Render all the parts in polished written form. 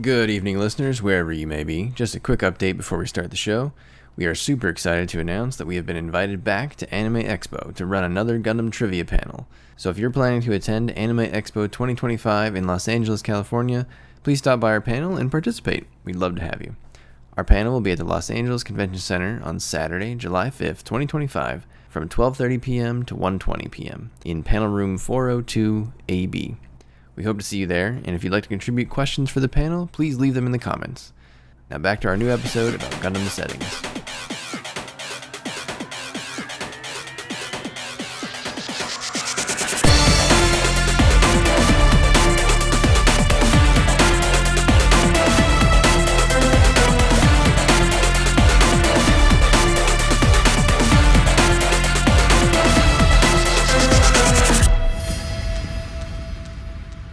Good evening, listeners, wherever you may be. Just a quick update before we start the show. We are super excited to announce that we have been invited back to Anime Expo to run another Gundam trivia panel. So if you're planning to attend Anime Expo 2025 in Los Angeles, California, please stop by our panel and participate. We'd love to have you. Our panel will be at the Los Angeles Convention Center on Saturday, July 5th, 2025, from 12:30 p.m. to 1:20 p.m. in panel room 402 AB. We hope to see you there, and if you'd like to contribute questions for the panel, please leave them in the comments. Now back to our new episode about Gundam Settings.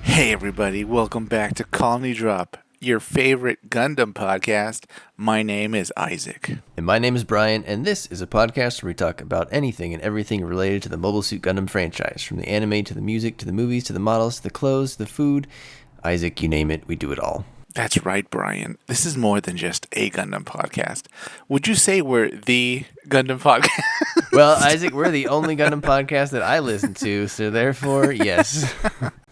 Hey everybody, welcome back to Colony Drop, your favorite Gundam podcast. My name is Isaac. And my name is Brian, and this is a podcast where we talk about anything and everything related to the Mobile Suit Gundam franchise, from the anime to the music to the movies to the models to the clothes to the food. Isaac, you name it, we do it all. That's right, Brian. This is more than just a Gundam podcast. Would you say we're the Gundam podcast? Well, Isaac, we're the only Gundam podcast that I listen to, so therefore, yes.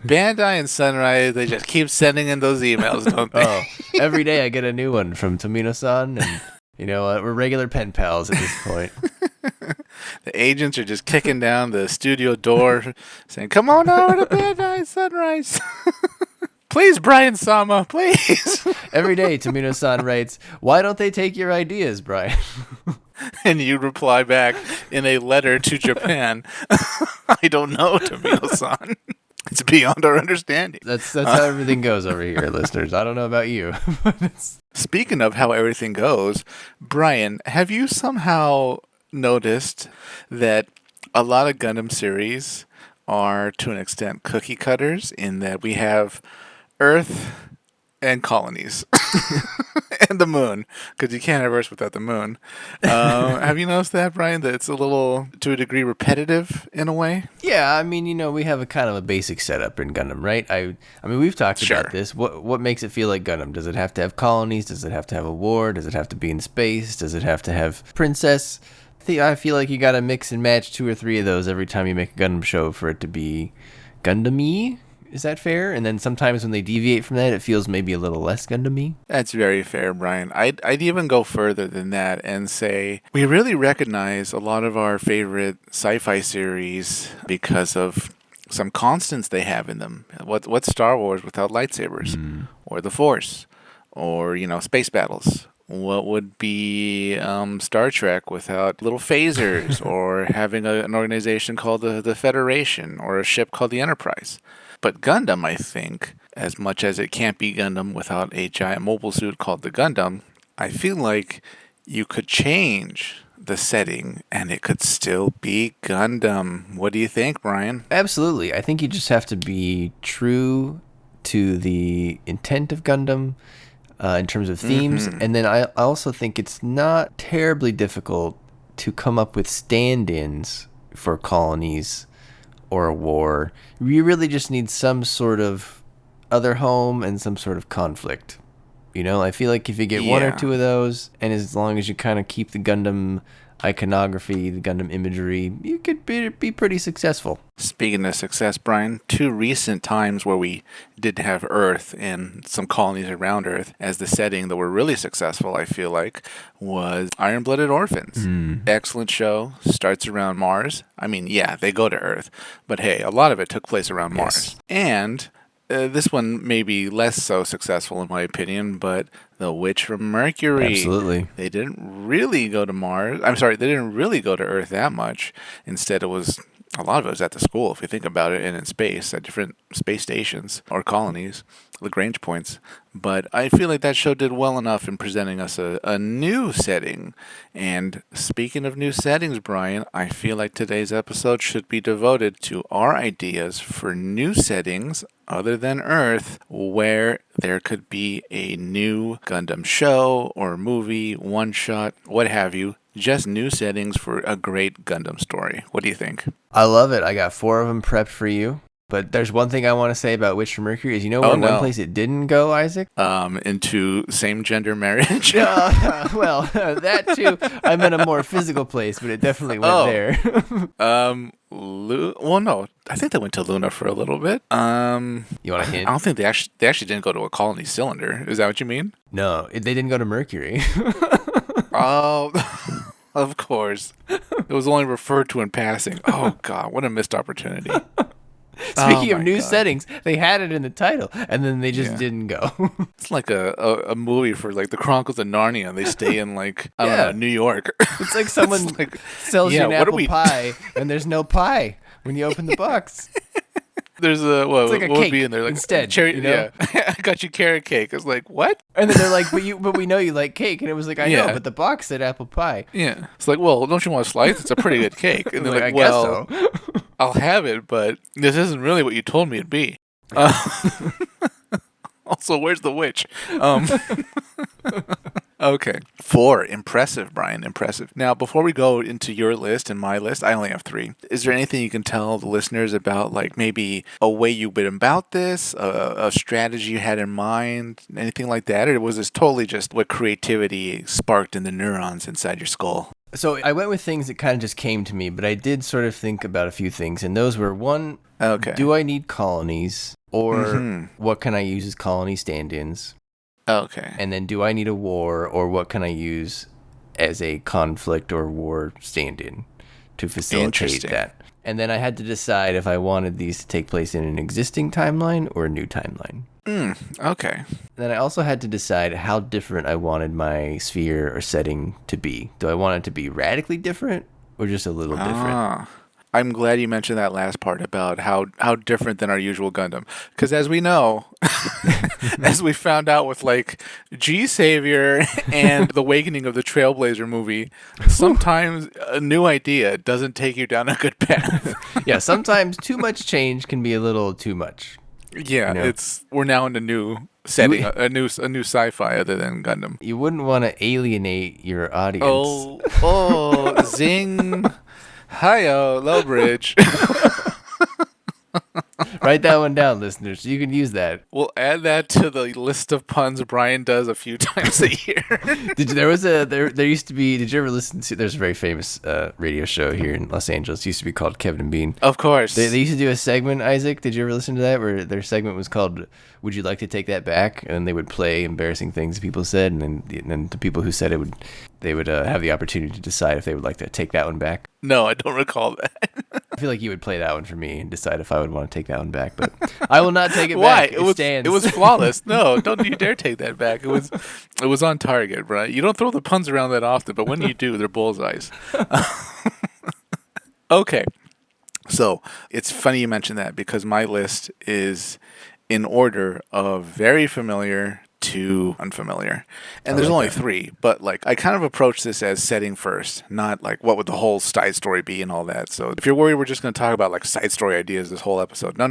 Bandai and Sunrise, they just keep sending in those emails, don't they? Oh, every day I get a new one from Tomino-san, and you know what? We're regular pen pals at this point. The agents are just kicking down the studio door, saying, "Come on over to Bandai Sunrise." Please, Brian Sama, please. Every day, Tomino-san writes, "Why don't they take your ideas, Brian?" And you reply back in a letter to Japan, "I don't know, Tomino-san. It's beyond our understanding." That's how everything goes over here, listeners. I don't know about you. Speaking of how everything goes, Brian, have you somehow noticed that a lot of Gundam series are, to an extent, cookie cutters in that we have Earth and colonies and the moon, because you can't have Earth without the moon. Have you noticed that, Brian, that it's a little, to a degree, repetitive in a way? Yeah, I mean, we have a kind of a basic setup in Gundam, right? I mean, we've talked about this. What makes it feel like Gundam? Does it have to have colonies? Does it have to have a war? Does it have to be in space? Does it have to have princess? I feel like you gotta mix and match 2 or 3 of those every time you make a Gundam show for it to be Gundam-y. Is that fair? And then sometimes when they deviate from that, it feels maybe a little less Gundam-y. That's very fair, Brian. I'd even go further than that and say we really recognize a lot of our favorite sci-fi series because of some constants they have in them. What's Star Wars without lightsabers? Or the Force? Or, space battles? What would be Star Trek without little phasers? Or having an organization called the Federation? Or a ship called the Enterprise? But Gundam, I think, as much as it can't be Gundam without a giant mobile suit called the Gundam, I feel like you could change the setting and it could still be Gundam. What do you think, Brian? Absolutely. I think you just have to be true to the intent of Gundam in terms of themes. Mm-hmm. And then I also think it's not terribly difficult to come up with stand-ins for colonies or a war. You really just need some sort of other home and some sort of conflict. I feel like if you get 1 or 2 of those, and as long as you kind of keep the Gundam iconography, the Gundam imagery, you could be pretty successful. Speaking of success, Brian, 2 recent times where we did have Earth and some colonies around Earth as the setting that were really successful, I feel like, was Iron-Blooded Orphans. Excellent show. Starts around Mars. I mean, yeah, they go to Earth, but hey, a lot of it took place around Mars. And this one may be less so successful in my opinion, but The Witch from Mercury. Absolutely. They didn't really go to Mars. I'm sorry, they didn't really go to Earth that much. Instead, a lot of it was at the school, if you think about it, and in space, at different space stations or colonies, Lagrange points. But I feel like that show did well enough in presenting us a new setting. And speaking of new settings, Brian, I feel like today's episode should be devoted to our ideas for new settings other than Earth, where there could be a new Gundam show or movie, one-shot, what have you, just new settings for a great Gundam story. What do you think? I love it. I got 4 of them prepped for you. But there's one thing I want to say about Witch from Mercury is, Oh, where no. one place it didn't go, Isaac? Into same-gender marriage. Well, that too. I meant a more physical place, but it definitely went there. Well, no. I think they went to Luna for a little bit. You want a hint? I don't think they actually didn't go to a colony cylinder. Is that what you mean? No, they didn't go to Mercury. Oh, of course. It was only referred to in passing. Oh, God, what a missed opportunity. Speaking of new settings, they had it in the title, and then they just didn't go. It's like a movie for like the Chronicles of Narnia. They stay in like, I don't know, New York. It's like someone sells you an apple pie, and there's no pie when you open the box. There's what cake would be in there? Like instead, cherry, Yeah, I got you carrot cake. It's like, what? And then they're like, but we know you like cake, and it was like, I know, but the box said apple pie. Yeah, it's like, well, don't you want a slice? It's a pretty good cake. And they're like, I well, guess so. I'll have it, but this isn't really what you told me it'd be. Also, where's the witch? Okay. 4. Impressive, Brian. Impressive. Now, before we go into your list and my list, I only have 3. Is there anything you can tell the listeners about, like maybe a way you went about this, a strategy you had in mind, anything like that? Or was this totally just what creativity sparked in the neurons inside your skull? So I went with things that kind of just came to me, but I did sort of think about a few things. And those were, one, do I need colonies? Or what can I use as colony stand-ins? Okay. And then do I need a war, or what can I use as a conflict or war stand-in to facilitate that? And then I had to decide if I wanted these to take place in an existing timeline or a new timeline. Okay. Then I also had to decide how different I wanted my sphere or setting to be. Do I want it to be radically different or just a little different? I'm glad you mentioned that last part about how different than our usual Gundam. Because as we know, as we found out with like G-Savior and the Awakening of the Trailblazer movie, sometimes a new idea doesn't take you down a good path. Yeah, sometimes too much change can be a little too much. Yeah, we're now in a new setting, a new sci-fi other than Gundam. You wouldn't want to alienate your audience. Oh, zing. Hi-yo, low bridge. Write that one down, listeners. You can use that. We'll add that to the list of puns Brian does a few times a year. There used to be, did you ever listen to, there's a very famous radio show here in Los Angeles. It used to be called Kevin and Bean. Of course. They used to do a segment, Isaac. Did you ever listen to that? Where their segment was called, Would You Like to Take That Back? And then they would play embarrassing things people said. And then the people who said it they would have the opportunity to decide if they would like to take that one back. No, I don't recall that. I feel like you would play that one for me and decide if I would want to take that one back, but I will not take it Why? back. It stands. It was flawless. No, don't you dare take that back. It was on target, Brian. You don't throw the puns around that often, but when you do, they're bullseyes. Okay. So it's funny you mentioned that because my list is in order of very familiar to unfamiliar. And there's only 3, but like I kind of approach this as setting first, not like what would the whole side story be and all that. So if you're worried we're just going to talk about like side story ideas this whole episode, no.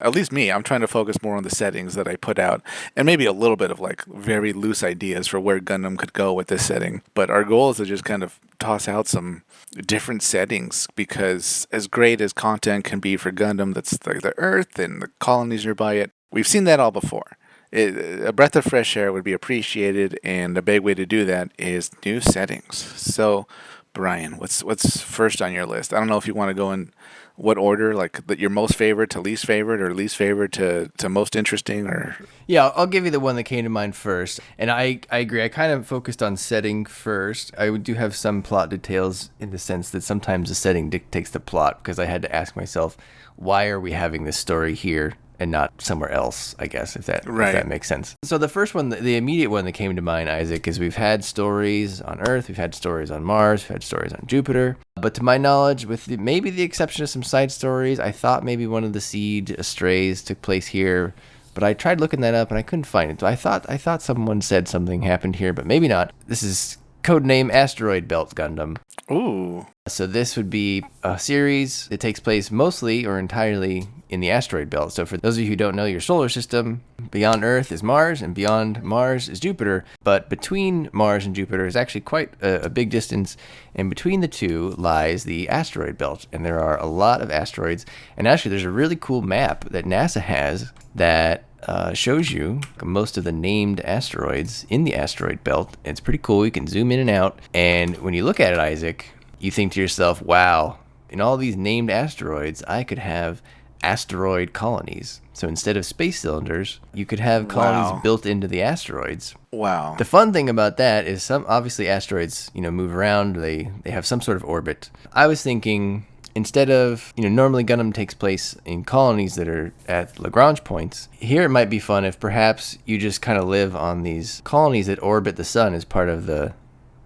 At least me, I'm trying to focus more on the settings that I put out and maybe a little bit of like very loose ideas for where Gundam could go with this setting. But our goal is to just kind of toss out some different settings because as great as content can be for Gundam, that's like the Earth and the colonies nearby it, we've seen that all before. A breath of fresh air would be appreciated, and a big way to do that is new settings. So, Brian, what's first on your list? I don't know if you want to go in what order, like your most favorite to least favorite, or least favorite to most interesting, or... Yeah, I'll give you the one that came to mind first. And I agree. I kind of focused on setting first. I do have some plot details in the sense that sometimes the setting dictates the plot, because I had to ask myself, why are we having this story here and not somewhere else, I guess, if that makes sense. So the first one, the immediate one that came to mind, Isaac, is we've had stories on Earth, we've had stories on Mars, we've had stories on Jupiter. But to my knowledge, with maybe the exception of some side stories, I thought maybe one of the seed strays took place here. But I tried looking that up and I couldn't find it. So I thought someone said something happened here, but maybe not. This is codename Asteroid Belt Gundam. Ooh. So this would be a series that takes place mostly or entirely in the asteroid belt. So for those of you who don't know your solar system, beyond Earth is Mars, and beyond Mars is Jupiter. But between Mars and Jupiter is actually quite a big distance, and between the two lies the asteroid belt. And there are a lot of asteroids. And actually, there's a really cool map that NASA has that shows you most of the named asteroids in the asteroid belt. It's pretty cool. You can zoom in and out. And when you look at it, Isaac, you think to yourself, wow, in all these named asteroids, I could have asteroid colonies. So instead of space cylinders, you could have colonies built into the asteroids. Wow. The fun thing about that is some obviously asteroids, move around. They have some sort of orbit. I was thinking instead of, normally Gundam takes place in colonies that are at Lagrange points. Here it might be fun if perhaps you just kind of live on these colonies that orbit the sun as part of the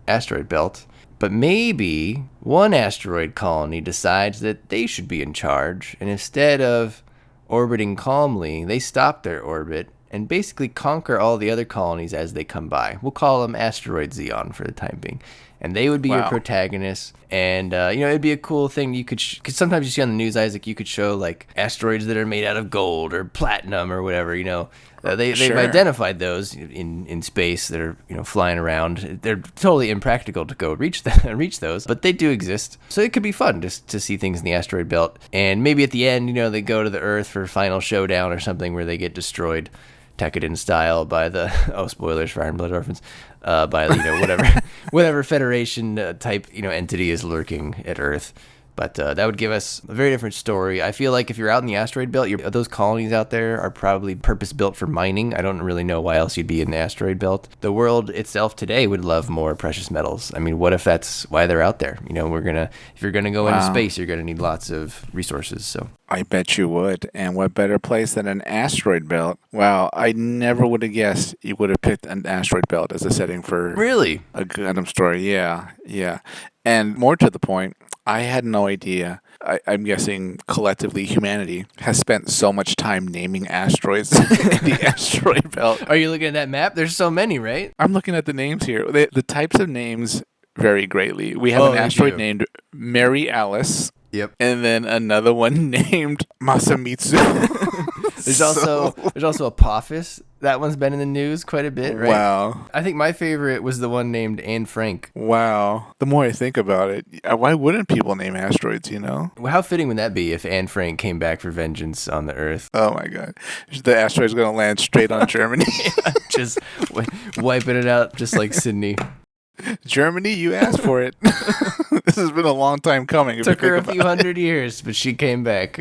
asteroid belt. But maybe one asteroid colony decides that they should be in charge, and instead of orbiting calmly, they stop their orbit and basically conquer all the other colonies as they come by. We'll call them Asteroid Xeon for the time being. And they would be your protagonists. And, it'd be a cool thing. You could, because sometimes you see on the news, Isaac, you could show like asteroids that are made out of gold or platinum or whatever, They've identified those in space that are flying around. They're totally impractical to go reach those, but they do exist. So it could be fun just to see things in the asteroid belt. And maybe at the end, they go to the Earth for a final showdown or something where they get destroyed, Tekkadan style, by the spoilers for Iron Blood Orphans, by whatever Federation type entity is lurking at Earth. But that would give us a very different story. I feel like if you're out in the asteroid belt, those colonies out there are probably purpose-built for mining. I don't really know why else you'd be in the asteroid belt. The world itself today would love more precious metals. I mean, what if that's why they're out there? If you're gonna go into space, you're gonna need lots of resources. So I bet you would. And what better place than an asteroid belt? Wow, I never would have guessed you would have picked an asteroid belt as a setting for really a Gundam story. Yeah. And more to the point, I had no idea. I'm guessing collectively humanity has spent so much time naming asteroids in the asteroid belt. Are you looking at that map? There's so many, right? I'm looking at the names here. The types of names vary greatly. We have an asteroid named Mary Alice. Yep. And then another one named Masamitsu. There's also Apophis. That one's been in the news quite a bit, right? Wow. I think my favorite was the one named Anne Frank. Wow. The more I think about it, why wouldn't people name asteroids, Well, how fitting would that be if Anne Frank came back for vengeance on the Earth? Oh my God. The asteroid's going to land straight on Germany. Just wiping it out just like Sydney. Germany, you asked for it. This has been a long time coming. It took her a few hundred years, but she came back.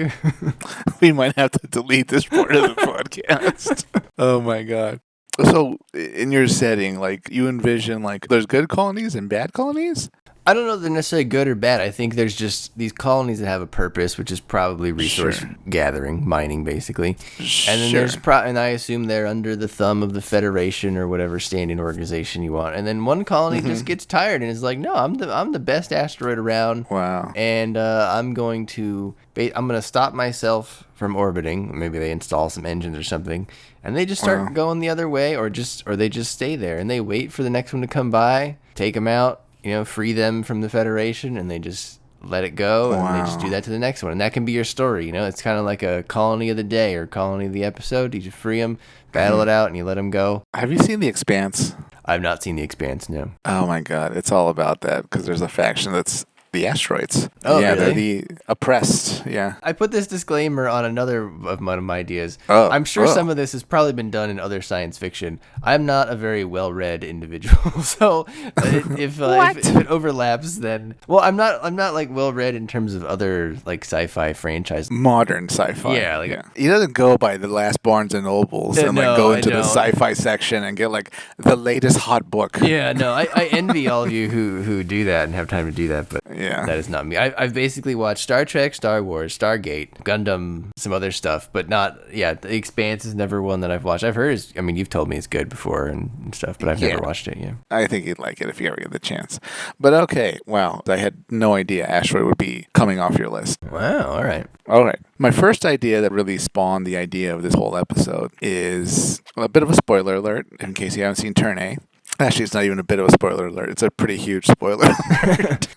We might have to delete this part of the podcast. Oh my God. So in your setting, you envision there's good colonies and bad colonies? I don't know if they're necessarily good or bad. I think there's just these colonies that have a purpose, which is probably resource gathering, mining, basically. And then there's and I assume they're under the thumb of the Federation or whatever standing organization you want. And then one colony just gets tired and is like, no, I'm the best asteroid around. Wow. And I'm going to stop myself from orbiting. Maybe they install some engines or something, and they just start going the other way, or they just stay there and they wait for the next one to come by, take them out. Free them from the Federation, and they just let it go, and they just do that to the next one. And that can be your story, It's kind of like a colony of the day or colony of the episode. You just free them, battle it out, and you let them go. Have you seen The Expanse? I've not seen The Expanse, no. Oh my God, it's all about that, because there's a faction that's the asteroids. Oh, yeah, really? They're the oppressed. Yeah. I put this disclaimer on another of my ideas. I'm sure some of this has probably been done in other science fiction. I'm not a very well-read individual, so if it overlaps, then I'm not well-read in terms of other sci-fi franchise. Modern sci-fi. Yeah, He doesn't go by the last Barnes and Nobles and go into the sci-fi section and get the latest hot book. Yeah, no, I envy all of you who do that and have time to do that, but. Yeah. That is not me. I've basically watched Star Trek, Star Wars, Stargate, Gundam, some other stuff, but not, The Expanse is never one that I've watched. I've heard, you've told me it's good before and stuff, but I've never watched it, I think you'd like it if you ever get the chance. But okay, wow, I had no idea Asteroid would be coming off your list. Wow, all right. All right. My first idea that really spawned the idea of this whole episode is a bit of a spoiler alert, in case you haven't seen Turn A. Actually, it's not even a bit of a spoiler alert. It's a pretty huge spoiler alert.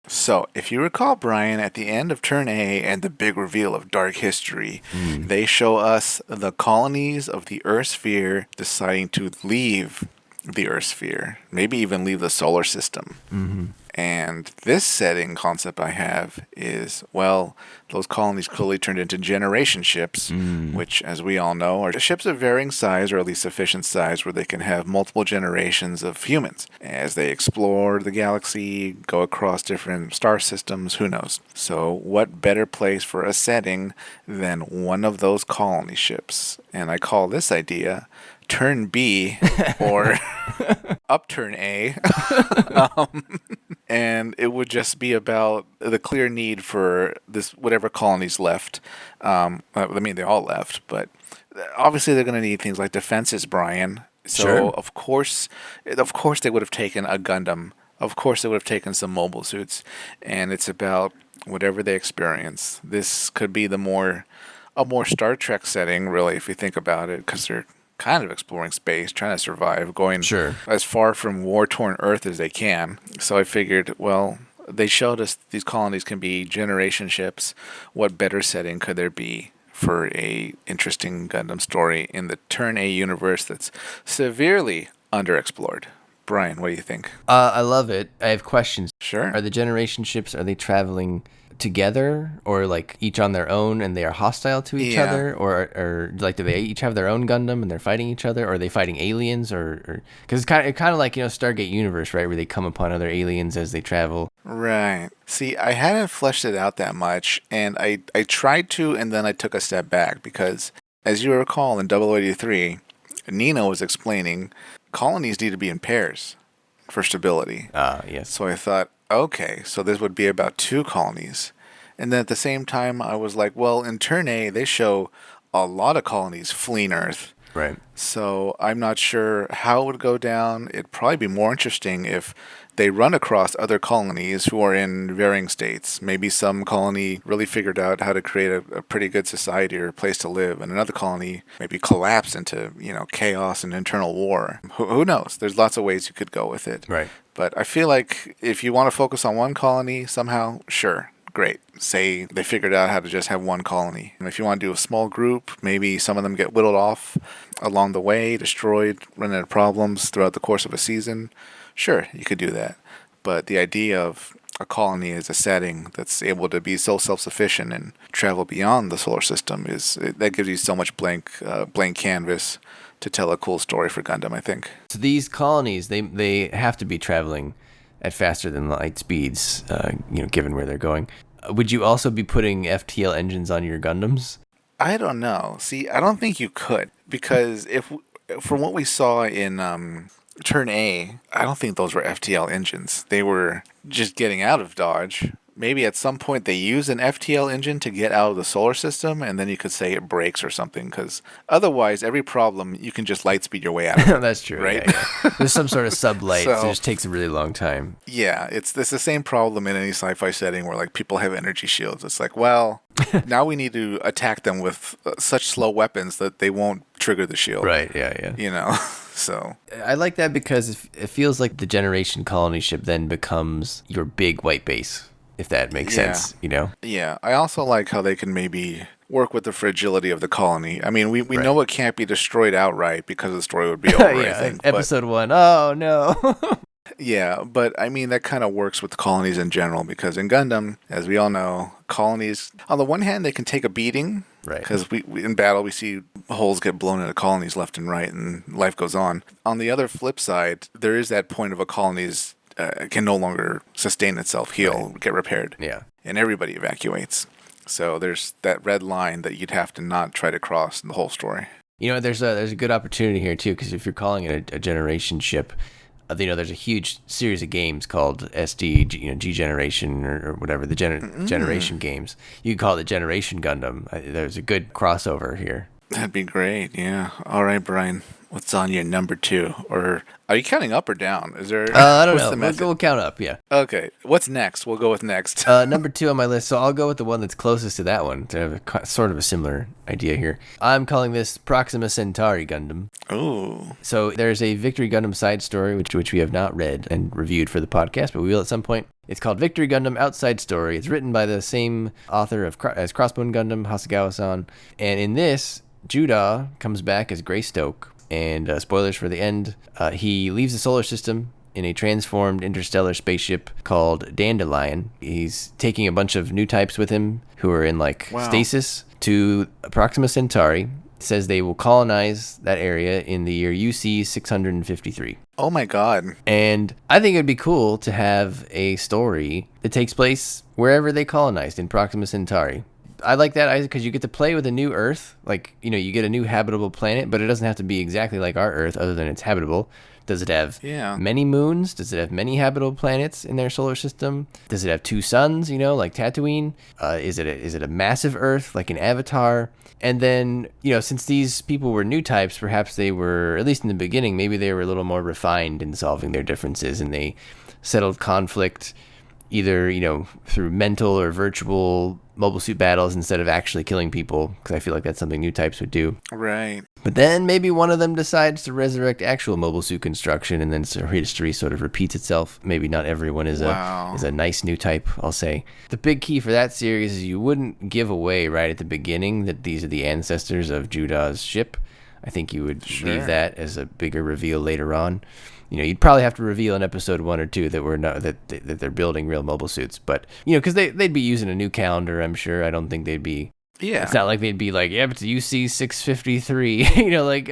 So, if you recall, Brian, at the end of Turn A and the big reveal of Dark History, they show us the colonies of the Earth sphere deciding to leave the Earth sphere, maybe even leave the solar system. Mm-hmm. And this setting concept I have is, well, those colonies clearly turned into generation ships, which, as we all know, are ships of varying size, or at least sufficient size, where they can have multiple generations of humans. As they explore the galaxy, go across different star systems, who knows? So what better place for a setting than one of those colony ships? And I call this idea Turn B, or Upturn A. And it would just be about the clear need for this whatever colonies left. I mean, they all left, but obviously they're going to need things like defenses, Brian. So Sure. of course they would have taken a Gundam. Of course they would have taken some mobile suits, and it's about whatever they experience. This could be a more Star Trek setting, really, if you think about it, because they're kind of exploring space, trying to survive, going as far from war-torn Earth as they can. So I figured, well, they showed us these colonies can be generation ships. What better setting could there be for a interesting Gundam story in the Turn A universe that's severely underexplored? Brian, what do you think? I love it. I have questions. Sure. Are the generation ships, are they traveling together, or like each on their own and they are hostile to each other, or like do they each have their own Gundam and they're fighting each other, or are they fighting aliens, or because it's kind of like, Stargate Universe, right, where they come upon other aliens as they travel. Right. See, I hadn't fleshed it out that much, and I tried to, and then I took a step back because, as you recall, in 0083, Nina was explaining colonies need to be in pairs for stability. Yes. So I thought, okay, so this would be about 2 colonies. And then at the same time, I was like, well, in Turn A, they show a lot of colonies fleeing Earth. Right. So I'm not sure how it would go down. It'd probably be more interesting if they run across other colonies who are in varying states. Maybe some colony really figured out how to create a pretty good society or a place to live, and another colony maybe collapsed into, chaos and internal war. Who knows? There's lots of ways you could go with it. Right. But I feel like if you want to focus on one colony somehow, sure, great. Say they figured out how to just have one colony. And if you want to do a small group, maybe some of them get whittled off along the way, destroyed, run into problems throughout the course of a season. Sure, you could do that. But the idea of a colony as a setting that's able to be so self-sufficient and travel beyond the solar system that gives you so much blank canvas to tell a cool story for Gundam, I think. So these colonies, they have to be traveling at faster than light speeds, given where they're going. Would you also be putting FTL engines on your Gundams? I don't know. See, I don't think you could, because from what we saw in Turn A, I don't think those were FTL engines. They were just getting out of Dodge. Maybe at some point they use an FTL engine to get out of the solar system, and then you could say it breaks or something, because otherwise, every problem, you can just light speed your way out of it. That's true, right? Yeah. There's some sort of sublight, so it just takes a really long time. Yeah, it's the same problem in any sci-fi setting where, like, people have energy shields. It's like, well, now we need to attack them with such slow weapons that they won't trigger the shield. Right, yeah. So I like that because it feels like the generation colony ship then becomes your big white base, if that makes sense, Yeah, I also like how they can maybe work with the fragility of the colony. I mean, we know it can't be destroyed outright because the story would be over, I think. Episode 1, oh no. Yeah, but I mean, that kind of works with the colonies in general, because in Gundam, as we all know, colonies, on the one hand, they can take a beating. Right. Because we in battle, we see holes get blown into colonies left and right, and life goes on. On the other flip side, there is that point of a colony's can no longer sustain itself, heal, get repaired. Yeah. And everybody evacuates. So there's that red line that you'd have to not try to cross in the whole story. There's a good opportunity here, too, because if you're calling it a generation ship, there's a huge series of games called SD, G Generation or whatever, the generation games. You could call it Generation Gundam. There's a good crossover here. That'd be great, yeah. All right, Brian. What's on your number 2? Or are you counting up or down? Is there? I don't what's know. the method? We'll count up, yeah. Okay. What's next? We'll go with next. Number 2 on my list, so I'll go with the one that's closest to that one to have sort of a similar idea here. I'm calling this Proxima Centauri Gundam. Ooh. So there's a Victory Gundam side story, which we have not read and reviewed for the podcast, but we will at some point. It's called Victory Gundam Outside Story. It's written by the same author as Crossbone Gundam, Hasegawa-san. And in this, Judah comes back as Grey Stoke. And spoilers for the end, he leaves the solar system in a transformed interstellar spaceship called Dandelion. He's taking a bunch of new types with him who are in stasis to Proxima Centauri. Says they will colonize that area in the year UC 653. Oh my god. And I think it'd be cool to have a story that takes place wherever they colonized in Proxima Centauri. I like that because you get to play with a new Earth. You get a new habitable planet, but it doesn't have to be exactly like our Earth other than it's habitable. Does it have many moons? Does it have many habitable planets in their solar system? Does it have 2 suns, like Tatooine? Is it a massive Earth like an Avatar? And then, since these people were new types, perhaps they were, at least in the beginning, maybe they were a little more refined in solving their differences and they settled conflict either, through mental or virtual mobile suit battles instead of actually killing people, because I feel like that's something new types would do. Right. But then maybe one of them decides to resurrect actual mobile suit construction, and then history sort of repeats itself. Maybe not everyone is a nice new type, I'll say. The big key for that series is you wouldn't give away right at the beginning that these are the ancestors of Judah's ship. I think you would leave that as a bigger reveal later on. You'd probably have to reveal in episode 1 or 2 that they're building real mobile suits, but because they'd be using a new calendar, I'm sure. I don't think they'd be. Yeah. It's not like they'd be like, yeah, but UC 653.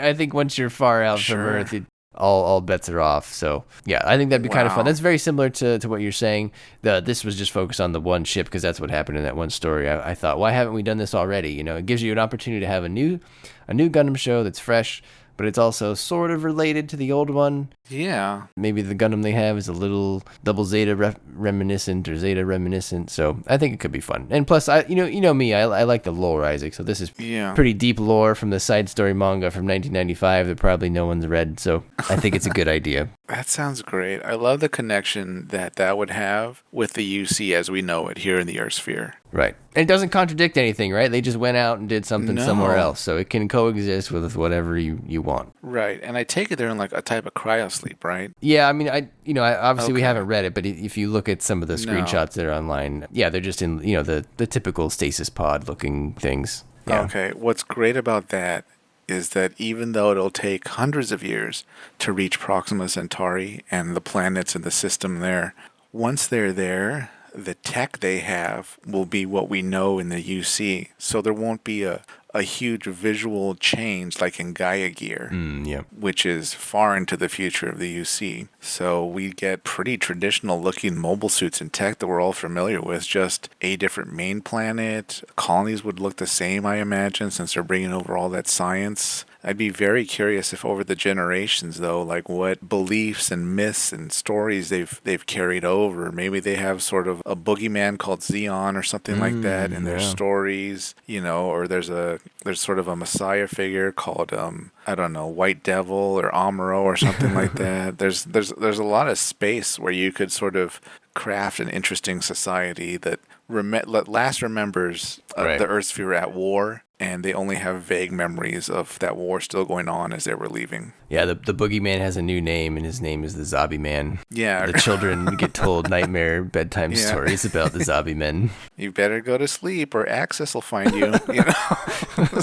I think once you're far out from Earth, all bets are off. So yeah, I think that'd be kind of fun. That's very similar to what you're saying. This was just focused on the one ship because that's what happened in that one story. I thought, why haven't we done this already? It gives you an opportunity to have a new Gundam show that's fresh, but it's also sort of related to the old one. Yeah. Maybe the Gundam they have is a little double Zeta reminiscent or Zeta reminiscent. So I think it could be fun. And plus, you know me, I like the lore, Isaac. So this is pretty deep lore from the side story manga from 1995 that probably no one's read. So I think it's a good idea. That sounds great. I love the connection that would have with the UC as we know it here in the Earth sphere. Right. And it doesn't contradict anything, right? They just went out and did something somewhere else. So it can coexist with whatever you want. Right. And I take it they're in like a type of cryosleep, right? Yeah, I mean, obviously we haven't read it, but if you look at some of the screenshots that are online, they're just in, the typical stasis pod looking things. Yeah. Okay. What's great about that is that even though it'll take hundreds of years to reach Proxima Centauri and the planets in the system there, once they're there, the tech they have will be what we know in the UC. So there won't be a huge visual change like in Gaia Gear, which is far into the future of the UC. So we get pretty traditional looking mobile suits and tech that we're all familiar with, just a different main planet. Colonies would look the same, I imagine, since they're bringing over all that science. I'd be very curious if over the generations, though, like what beliefs and myths and stories they've carried over. Maybe they have sort of a boogeyman called Xeon or something like that in their stories, or there's sort of a messiah figure called I don't know, White Devil or Amuro or something like that. There's a lot of space where you could sort of craft an interesting society that last remembers the Earth sphere at war, and they only have vague memories of that war still going on as they were leaving. Yeah, the boogeyman has a new name, and his name is the Zombie Man. Yeah. The children get told nightmare bedtime stories about the Zombie Men. You better go to sleep or Axis will find you,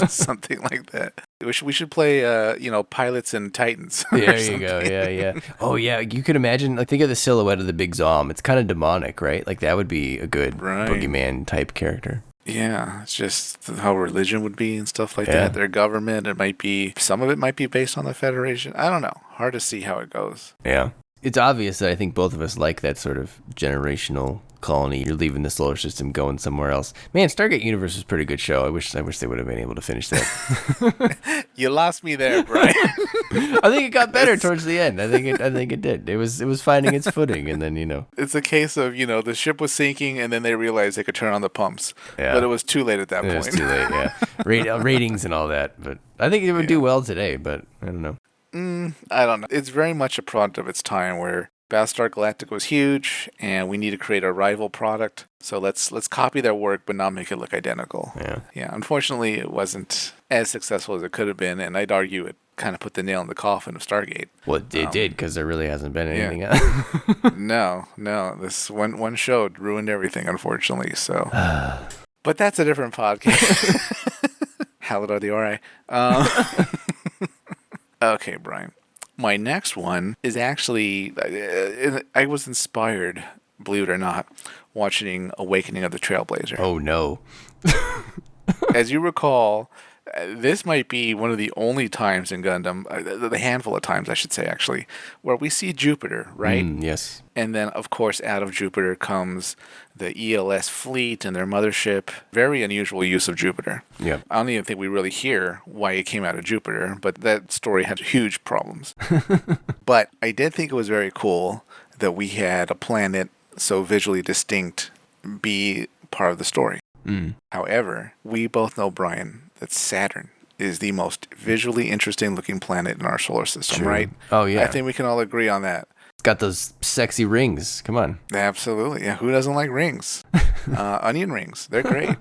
something like that. We should play, Pilots and Titans. There you go, yeah. Oh, yeah, you could imagine, think of the silhouette of the Big Zom. It's kind of demonic, right? That would be a good boogeyman-type character. Yeah, it's just how religion would be and stuff like that. Their government, some of it might be based on the Federation. I don't know. Hard to see how it goes. Yeah. It's obvious that I think both of us like that sort of generational colony. You're leaving the solar system, going somewhere else. Man, Stargate Universe was a pretty good show. I wish they would have been able to finish that. You lost me there, Brian. I think it got better towards the end. I think it did. It was finding its footing, and then It's a case of the ship was sinking, and then they realized they could turn on the pumps. Yeah. But it was too late at that point. It was too late. Yeah, ratings and all that. But I think it would do well today. But I don't know. I don't know. It's very much a product of its time where Battlestar Galactica was huge, and we need to create a rival product. So let's copy their work, but not make it look identical. Yeah. Unfortunately, it wasn't as successful as it could have been, and I'd argue it kind of put the nail in the coffin of Stargate. Well, it did, because there really hasn't been anything else. No. This one show ruined everything, unfortunately. So, but that's a different podcast. Halidor the Ori. Okay, Brian. My next one is actually, I was inspired, believe it or not, watching Awakening of the Trailblazer. Oh, no. As you recall, this might be one of the only times in Gundam, the handful of times, I should say, actually, where we see Jupiter, right? Yes. And then, of course, out of Jupiter comes the ELS fleet and their mothership. Very unusual use of Jupiter. Yep. I don't even think we really hear why it came out of Jupiter, but that story had huge problems. But I did think it was very cool that we had a planet so visually distinct be part of the story. However, we both know, Brian, that Saturn is the most visually interesting looking planet in our solar system, right? Oh, yeah. I think we can all agree on that. It's got those sexy rings. Come on. Absolutely. Yeah. Who doesn't like rings? Onion rings. They're great.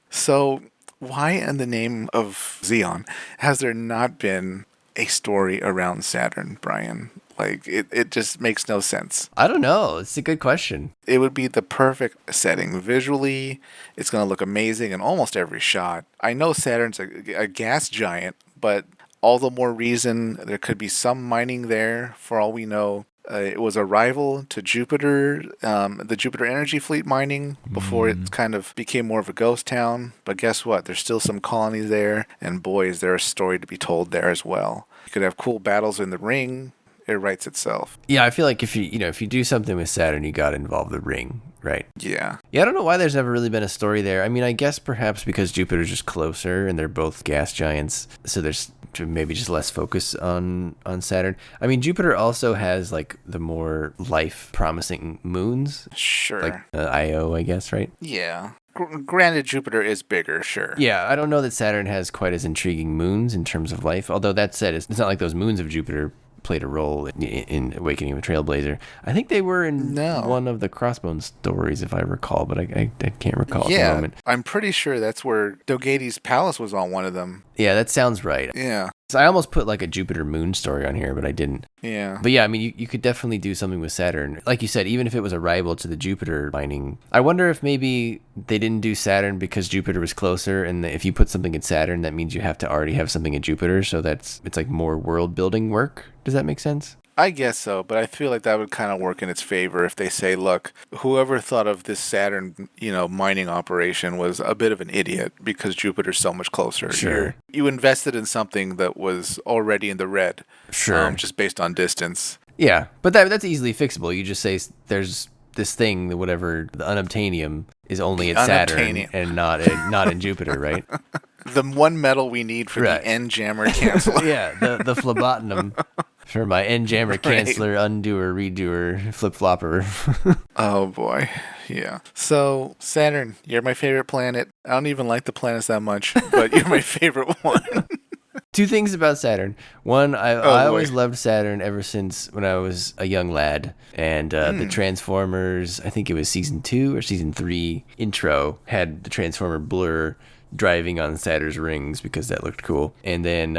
So why in the name of Xeon has there not been a story around Saturn, Brian? Like, it just makes no sense. I don't know. It's a good question. It would be the perfect setting. Visually, it's going to look amazing in almost every shot. I know Saturn's a gas giant, but all the more reason there could be some mining there, for all we know. It was a rival to Jupiter, the Jupiter Energy Fleet mining, before it kind of became more of a ghost town. But guess what? There's still some colonies there, and boy, is there a story to be told there as well. You could have cool battles in the ring. It writes itself. Yeah, I feel like if you do something with Saturn, you got to involve the ring, right? Yeah. Yeah, I don't know why there's never really been a story there. I mean, I guess perhaps because Jupiter's just closer and they're both gas giants, so there's maybe just less focus on Saturn. I mean, Jupiter also has like the more life-promising moons. Sure. Like Io, I guess, right? Yeah. Granted, Jupiter is bigger, sure. Yeah, I don't know that Saturn has quite as intriguing moons in terms of life. Although that said, it's not like those moons of Jupiter played a role in Awakening of a Trailblazer. I think they were in one of the Crossbones stories, if I recall, but I can't recall at the moment. I'm pretty sure that's where Dogati's palace was on one of them. Yeah, that sounds right. Yeah. So I almost put like a Jupiter moon story on here, but I didn't. Yeah. But yeah, I mean, you could definitely do something with Saturn. Like you said, even if it was a rival to the Jupiter mining. I wonder if maybe they didn't do Saturn because Jupiter was closer, and if you put something in Saturn, that means you have to already have something in Jupiter, so it's like more world building work. Does that make sense? I guess so, but I feel like that would kind of work in its favor if they say, look, whoever thought of this Saturn, mining operation was a bit of an idiot because Jupiter's so much closer. Sure. You invested in something that was already in the red. Sure. Just based on distance. Yeah, but that's easily fixable. You just say there's this thing, whatever, the unobtainium is only at Saturn and not in Jupiter, right? The one metal we need for the N-jammer canceller. Yeah, the phlebotinum. For my N-jammer canceller, undoer, redoer, flip-flopper. Oh, boy. Yeah. So, Saturn, you're my favorite planet. I don't even like the planets that much, but you're my favorite one. Two things about Saturn. One, I always loved Saturn ever since when I was a young lad. And the Transformers, I think it was season 2 or season 3 intro, had the Transformer Blur driving on Saturn's rings because that looked cool. And then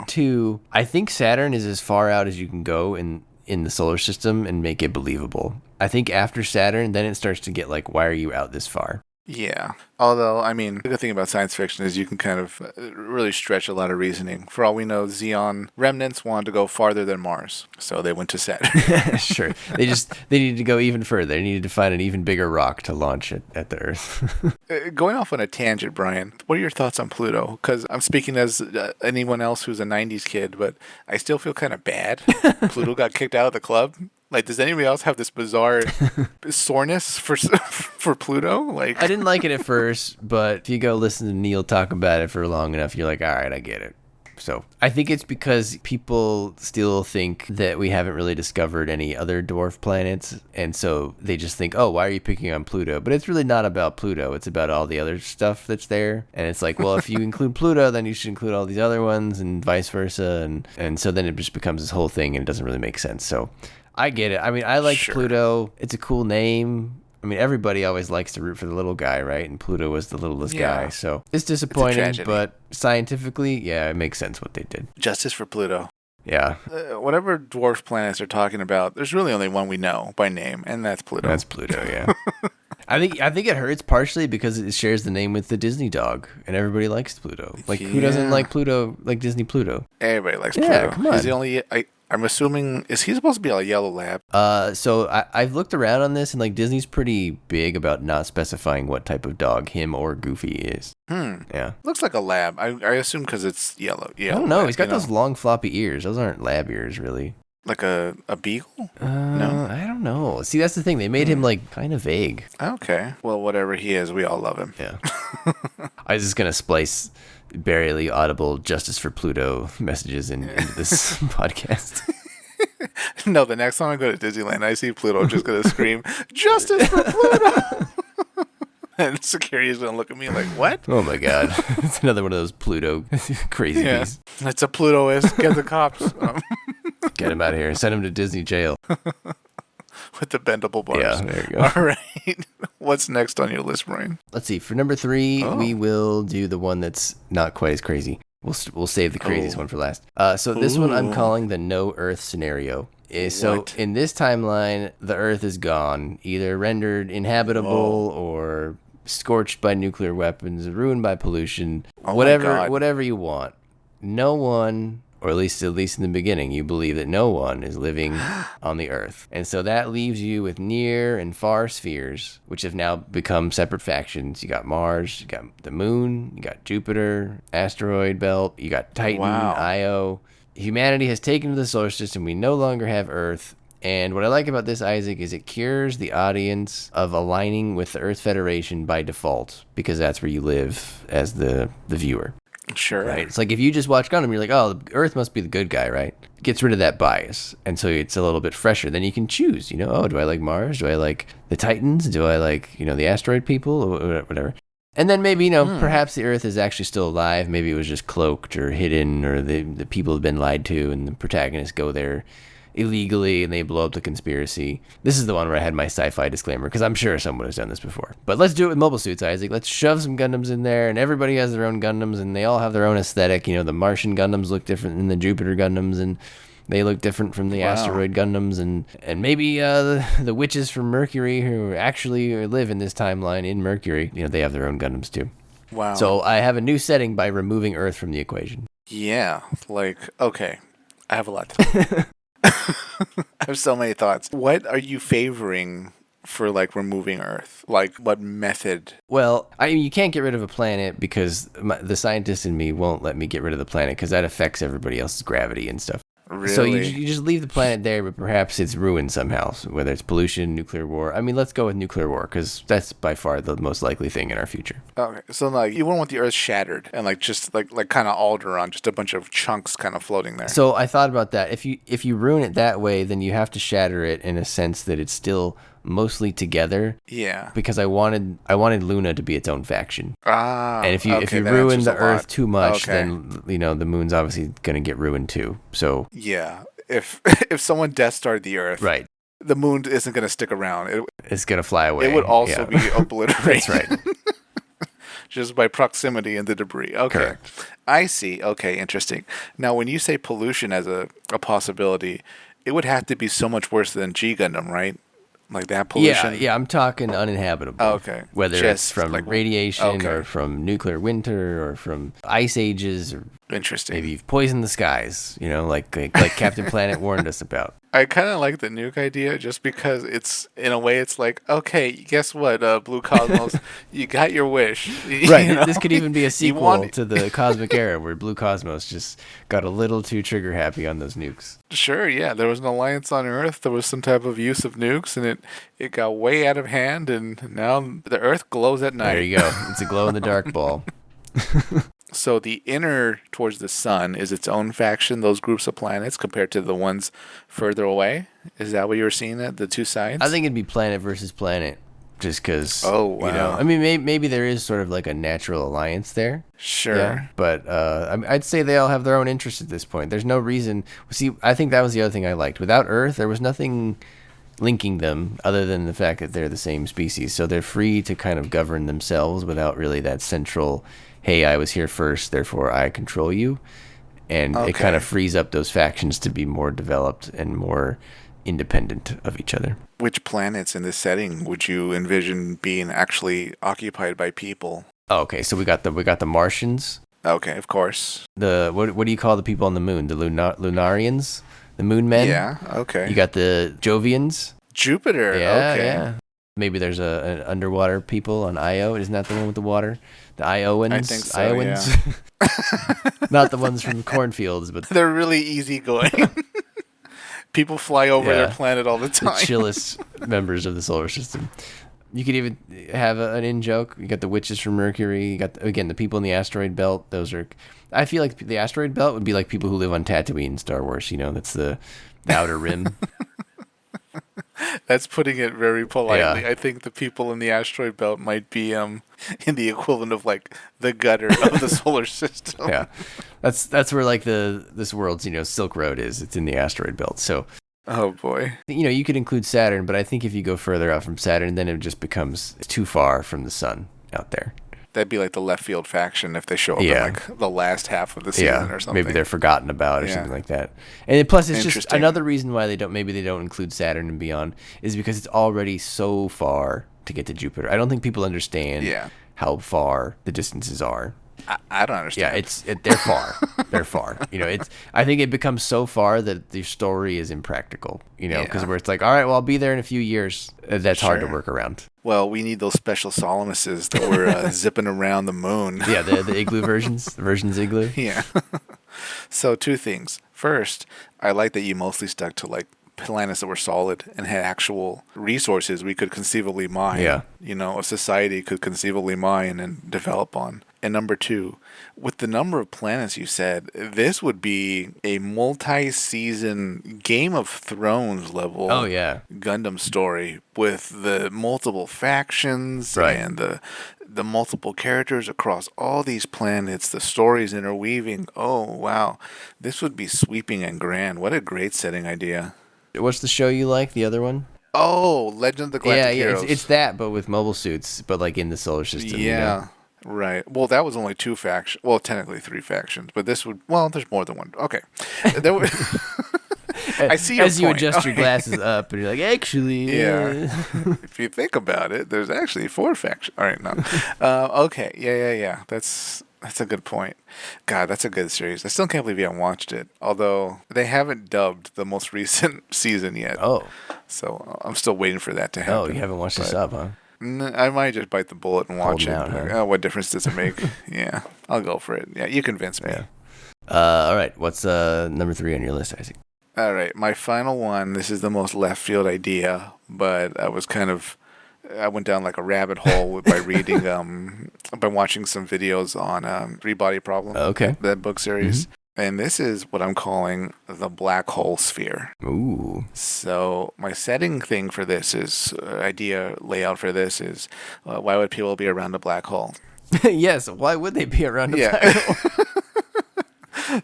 2, I think Saturn is as far out as you can go in the solar system and make it believable. I think after Saturn, then it starts to get like, why are you out this far? Yeah. Although, I mean, the good thing about science fiction is you can kind of really stretch a lot of reasoning. For all we know, Xeon remnants wanted to go farther than Mars, so they went to Saturn. Sure. They needed to go even further. They needed to find an even bigger rock to launch it at the Earth. Going off on a tangent, Brian, what are your thoughts on Pluto? Because I'm speaking as anyone else who's a 90s kid, but I still feel kind of bad. Pluto got kicked out of the club. Like, does anybody else have this bizarre soreness for Pluto? Like, I didn't like it at first, but if you go listen to Neil talk about it for long enough, you're like, all right, I get it. So I think it's because people still think that we haven't really discovered any other dwarf planets. And so they just think, oh, why are you picking on Pluto? But it's really not about Pluto. It's about all the other stuff that's there. And it's like, well, if you include Pluto, then you should include all these other ones and vice versa. And so then it just becomes this whole thing and it doesn't really make sense. So I get it. I mean, I like Pluto. It's a cool name. I mean, everybody always likes to root for the little guy, right? And Pluto was the littlest guy. So it's disappointing, but scientifically, yeah, it makes sense what they did. Justice for Pluto. Yeah. Whatever dwarf planets they're talking about, there's really only one we know by name, and that's Pluto. That's Pluto, yeah. I think it hurts partially because it shares the name with the Disney dog, and everybody likes Pluto. Like, who doesn't like Pluto, like Disney Pluto? Everybody likes Pluto. Yeah, come on. He's the only... I'm assuming, is he supposed to be a yellow lab? So I've looked around on this, and like Disney's pretty big about not specifying what type of dog him or Goofy is. Yeah. Looks like a lab. I assume because it's yellow. I don't know. He's got those long floppy ears. Those aren't lab ears, really. Like a beagle? No, I don't know. See, that's the thing. They made him like kind of vague. Okay. Well, whatever he is, we all love him. Yeah. I was just gonna splice barely audible "Justice for Pluto" messages into this podcast. No, the next time I go to Disneyland, I see Pluto, I'm just gonna scream, "Justice for Pluto!" And security is gonna look at me like, "What?" Oh my god, it's another one of those Pluto crazies. Yeah. It's a Plutoist. Get the cops. Get him out of here. Send him to Disney jail. With the bendable bars. Yeah, there you go. All right. What's next on your list, Brian? Let's see. For number 3, we will do the one that's not quite as crazy. We'll save the craziest one for last. So this one I'm calling the no Earth scenario. So in this timeline, the Earth is gone, either rendered inhabitable or scorched by nuclear weapons, ruined by pollution, whatever you want. No one, or at least in the beginning, you believe that no one is living on the Earth. And so that leaves you with near and far spheres, which have now become separate factions. You got Mars, you got the Moon, you got Jupiter, asteroid belt, you got Titan, Io. Humanity has taken to the solar system. We no longer have Earth. And what I like about this, Isaac, is it cures the audience of aligning with the Earth Federation by default, because that's where you live as the viewer. Sure. Right. It's like if you just watch Gundam, you're like, oh, the Earth must be the good guy, right? Gets rid of that bias. And so it's a little bit fresher. Then you can choose, oh, do I like Mars? Do I like the Titans? Do I like, the asteroid people? Or whatever. And then maybe, perhaps the Earth is actually still alive. Maybe it was just cloaked or hidden, or the people have been lied to, and the protagonists go there illegally and they blow up the conspiracy. This is the one where I had my sci-fi disclaimer, because I'm sure someone has done this before. But let's do it with mobile suits, Isaac. Let's shove some Gundams in there, and everybody has their own Gundams, and they all have their own aesthetic. The Martian Gundams look different than the Jupiter Gundams, and they look different from the asteroid Gundams, and maybe the witches from Mercury who actually live in this timeline in Mercury, they have their own Gundams too. Wow. So I have a new setting by removing Earth from the equation. Yeah, okay. I have a lot to I have so many thoughts. What are you favoring for removing Earth? What method? Well, you can't get rid of a planet because the scientist in me won't let me get rid of the planet because that affects everybody else's gravity and stuff. Really? So you just leave the planet there, but perhaps it's ruined somehow, whether it's pollution, nuclear war. I mean, let's go with nuclear war because that's by far the most likely thing in our future. Okay, so you wouldn't want the Earth shattered and just kind of Alderaan, just a bunch of chunks kind of floating there. So I thought about that. If you ruin it that way, then you have to shatter it in a sense that it's still mostly together. Yeah. Because I wanted Luna to be its own faction. And if you ruin the Earth too much, then the Moon's obviously gonna get ruined too. So yeah, if someone Death Starred the Earth, right, the Moon isn't gonna stick around. It's gonna fly away. It would also be obliterated. That's right. Just by proximity and the debris. Okay. Correct. I see. Okay, interesting. Now, when you say pollution as a possibility, it would have to be so much worse than G Gundam, right? Like that pollution? Yeah, I'm talking uninhabitable. Oh, okay. Whether it's from radiation or from nuclear winter or from ice ages or interesting. Maybe you've poisoned the skies, like Captain Planet warned us about. I kind of like the nuke idea just because it's, in a way, it's like, okay, guess what, Blue Cosmos, you got your wish. Right, this could even be a sequel to the Cosmic Era where Blue Cosmos just got a little too trigger happy on those nukes. Sure, yeah, there was an alliance on Earth, there was some type of use of nukes, and it got way out of hand, and now the Earth glows at night. There you go, it's a glow-in-the-dark ball. So the inner towards the sun is its own faction, those groups of planets, compared to the ones further away? Is that what you were seeing at the two sides? I think it'd be planet versus planet, just because, Oh, wow. I mean, maybe there is sort of like a natural alliance there. Sure. Yeah, but I'd say they all have their own interests at this point. There's no reason. See, I think that was the other thing I liked. Without Earth, there was nothing linking them other than the fact that they're the same species. So they're free to kind of govern themselves without really that central, hey, I was here first, therefore I control you. And it kind of frees up those factions to be more developed and more independent of each other. Which planets in this setting would you envision being actually occupied by people? Oh, okay, so we got the Martians. Okay, of course. The what do you call the people on the moon? The Lunarians? The moon men? Yeah, okay. You got the Jovians. Jupiter, Yeah, okay. yeah. Maybe there's an underwater people on Io. Isn't that the one with the water? The Iowans? I think so, Iowans? yeah. Not the ones from cornfields, but They're really easygoing. People fly over their planet all the the time. chillest members of the solar system. You could even have an in-joke. You got the witches from Mercury. You got, again, the people in the asteroid belt. Those are... I feel like the asteroid belt would be like people who live on Tatooine in Star Wars. You know, that's the outer rim. That's putting it very politely. Yeah. I think the people in the asteroid belt might be in the equivalent of like the gutter of the solar system. Yeah. That's where like this world's, Silk Road is. It's in the asteroid belt. So... Oh boy. You could include Saturn, but I think if you go further out from Saturn, then it just becomes too far from the sun out there. That'd be like the left field faction if they show up in like the last half of the season or something. Maybe they're forgotten about or something like that. And plus, it's just another reason why they don't include Saturn and beyond is because it's already so far to get to Jupiter. I don't think people understand how far the distances are. I don't understand. Yeah, they're far. They're far. I think it becomes so far that the story is impractical. Because where it's like, all right, well, I'll be there in a few years. That's hard to work around. Well, we need those special Solomuses that were zipping around the moon. Yeah, the igloo versions, the versions igloo. Yeah. So two things. First, I like that you mostly stuck to like planets that were solid and had actual resources we could conceivably mine. Yeah. A society could conceivably mine and develop on. And number two, with the number of planets you said, this would be a multi-season Game of Thrones level Gundam story with the multiple factions and the multiple characters across all these planets, the stories interweaving. Oh, wow. This would be sweeping and grand. What a great setting idea. What's the show you like, the other one? Oh, Legend of the Galactic Heroes. It's that, but with mobile suits, but like in the solar system. Yeah. Right. Well, that was only two factions. Well, technically three factions, but this would... Well, there's more than one. Okay. There were... I see your As you adjust your glasses up, and you're like, actually... Yeah. If you think about it, there's actually four factions. All right, no. Okay. Yeah. That's a good point. God, that's a good series. I still can't believe you haven't watched it, although they haven't dubbed the most recent season yet. Oh. So I'm still waiting for that to happen. Oh, you haven't watched this up, huh? I might just bite the bullet and watch it. Out, huh? Oh, what difference does it make? Yeah, I'll go for it. Yeah, you convinced me. Yeah. All right, what's number 3 on your list, Isaac? All right, my final one. This is the most left field idea, but I went down like a rabbit hole by reading, by watching some videos on Three Body Problem. Okay. That book series. Mm-hmm. And this is what I'm calling the black hole sphere. Ooh. So my setting thing for this is, idea layout for this is, why would people be around a black hole? Yes, why would they be around a black hole?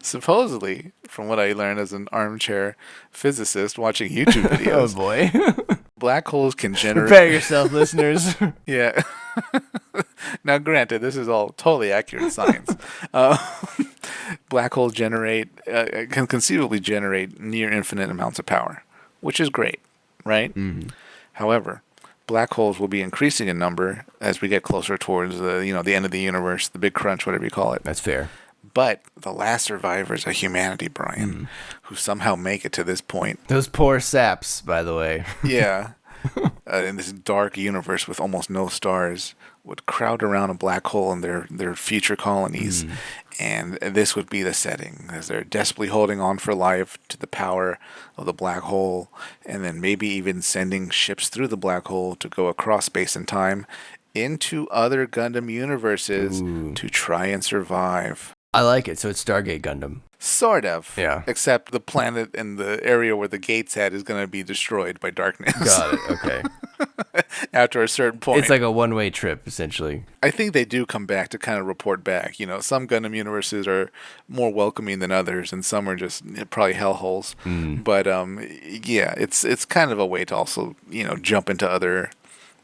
Supposedly, from what I learned as an armchair physicist watching YouTube videos. Oh boy. Black holes can generate... Prepare yourself, listeners. Yeah. Now, granted, this is all totally accurate science. Black holes can conceivably generate near infinite amounts of power, which is great, right? Mm-hmm. However, black holes will be increasing in number as we get closer towards the end of the universe, the big crunch, whatever you call it. That's fair. But the last survivors of humanity, Brian, who somehow make it to this point. Those poor saps, by the way. Yeah. In this dark universe with almost no stars, would crowd around a black hole in their future colonies. And this would be the setting, as they're desperately holding on for life to the power of the black hole, and then maybe even sending ships through the black hole to go across space and time into other Gundam universes Ooh. to try and survive. I like it. So it's Stargate Gundam. Sort of. Yeah. Except the planet and the area where the gate's at is going to be destroyed by darkness. Got it. Okay. After a certain point. It's like a one-way trip, essentially. I think they do come back to kind of report back. You know, some Gundam universes are more welcoming than others, and some are just probably hellholes. But yeah, it's kind of a way to also, you know, jump into other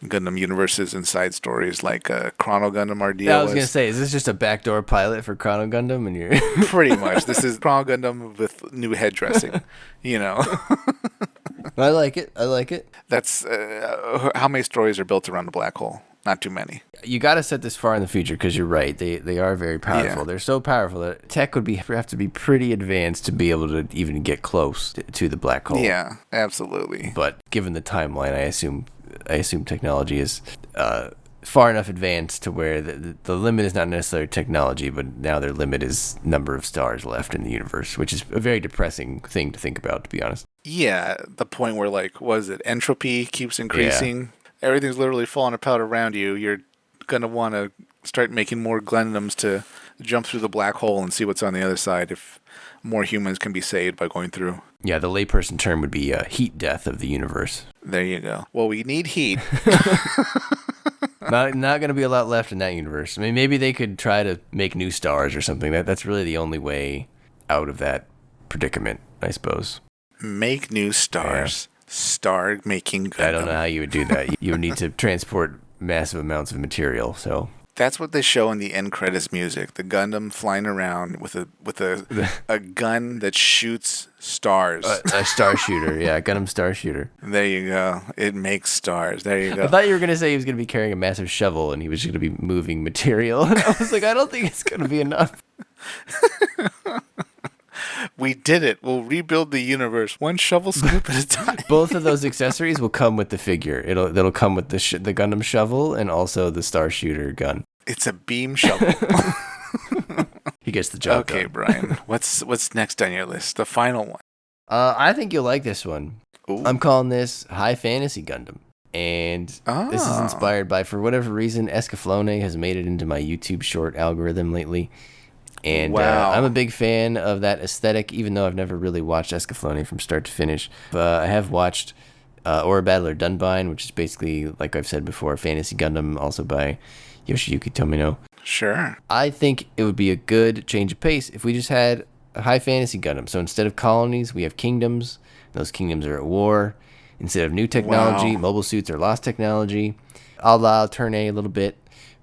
Gundam universes and side stories like Chrono Gundam RDO. Yeah, I was gonna say, is this just a backdoor pilot for Chrono Gundam? And you're pretty much. This is Chrono Gundam with new head dressing. You know. I like it. I like it. That's how many stories are built around a black hole? Not too many. You got to set this far in the future because you're right. They are very powerful. Yeah. They're so powerful that tech would have to be pretty advanced to be able to even get close to the black hole. Yeah, absolutely. But given the timeline, I assume technology is far enough advanced to where the limit is not necessarily technology, but now their limit is number of stars left in the universe, which is a very depressing thing to think about, to be honest. Yeah, the point where, like, was it entropy keeps increasing? Yeah. Everything's literally falling apart around you. You're going to want to start making more Gundams to jump through the black hole and see what's on the other side if more humans can be saved by going through. Yeah, the layperson term would be heat death of the universe. There you go. Well, we need heat. Not going to be a lot left in that universe. I mean, maybe they could try to make new stars or something. That's really the only way out of that predicament, I suppose. Make new stars. Yeah. Star making Gundam. I don't know how you would do that. You would need to transport massive amounts of material. So that's what they show in the end credits music. The Gundam flying around with a gun that shoots stars. A star shooter, yeah, Gundam star shooter. There you go. It makes stars. There you go. I thought you were going to say he was going to be carrying a massive shovel and he was going to be moving material. And I was like, I don't think it's going to be enough. We did it. We'll rebuild the universe one shovel scoop at a time. Both of those accessories will come with the figure. It'll come with the Gundam shovel and also the star shooter gun. It's a beam shovel. He gets the job done. Okay, Brian. What's next on your list? The final one. I think you'll like this one. Ooh. I'm calling this High Fantasy Gundam. And this is inspired by, for whatever reason, Escaflowne has made it into my YouTube short algorithm lately. And wow. I'm a big fan of that aesthetic, even though I've never really watched Escaflowne from start to finish. But I have watched Aura Battler Dunbine, which is basically, like I've said before, Fantasy Gundam, also by Yoshiyuki Tomino. Sure. I think it would be a good change of pace if we just had a High Fantasy Gundam. So instead of colonies, we have kingdoms. Those kingdoms are at war. Instead of new technology, mobile suits are lost technology. A la Turn A little bit.